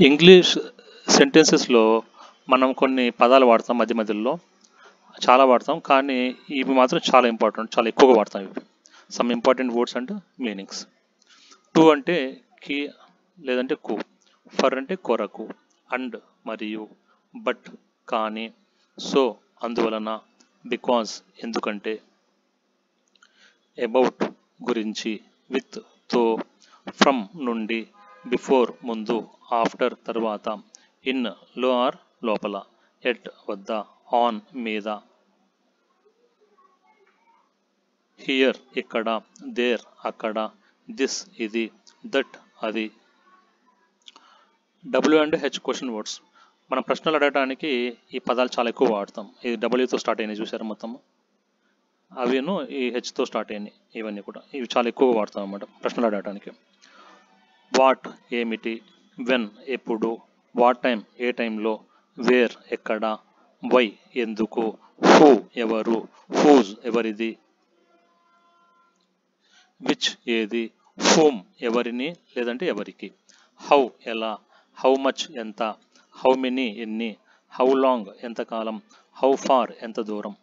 English సెంటెన్సెస్లో మనం కొన్ని పదాలు వాడతాం మధ్య మధ్యలో, చాలా వాడతాం, కానీ ఇవి మాత్రం చాలా ఇంపార్టెంట్, చాలా ఎక్కువగా వాడతాం ఇవి. Some important words and meanings. To అంటే కి లేదంటే కు, ఫర్ అంటే కొరకు, అండ్ మరియు, బట్ కానీ, సో అందువలన, బికాజ్ ఎందుకంటే, అబౌట్ గురించి, విత్ తో, ఫ్రమ్ నుండి, బిఫోర్ ముందు, ఆఫ్టర్ తర్వాత, ఇన్ లో ఆర్ లోపల, ఎట్ వద్ద, ఆన్ మీద, హియర్ ఇక్కడ, దేర్ అక్కడ, దిస్ ఇది, దట్ అది. W and H question words. మనం ప్రశ్నలు అడగడానికి ఈ పదాలు చాలా ఎక్కువ వాడతాం. ఇది డబ్ల్యూతో స్టార్ట్ అయినాయి చూసారు మొత్తం, అవిను ఈ హెచ్తో స్టార్ట్ అయినాయి. ఇవన్నీ కూడా ఇవి చాలా ఎక్కువగా వాడతాం అన్నమాట ప్రశ్నలు అడగడానికి. వాట్ ఏమిటి, వెన్ ఎప్పుడు, వాట్ టైం ఏ టైంలో, వేర్ ఎక్కడ, వై ఎందుకు, హూ ఎవరు, హూజ్ ఎవరిది, విచ్ ఏది, హూమ్ ఎవరిని లేదంటే ఎవరికి, హౌ ఎలా, హౌ మచ్ ఎంత, హౌ మెనీ ఎన్ని, హౌ లాంగ్ ఎంతకాలం, హౌ ఫార్ ఎంత దూరం,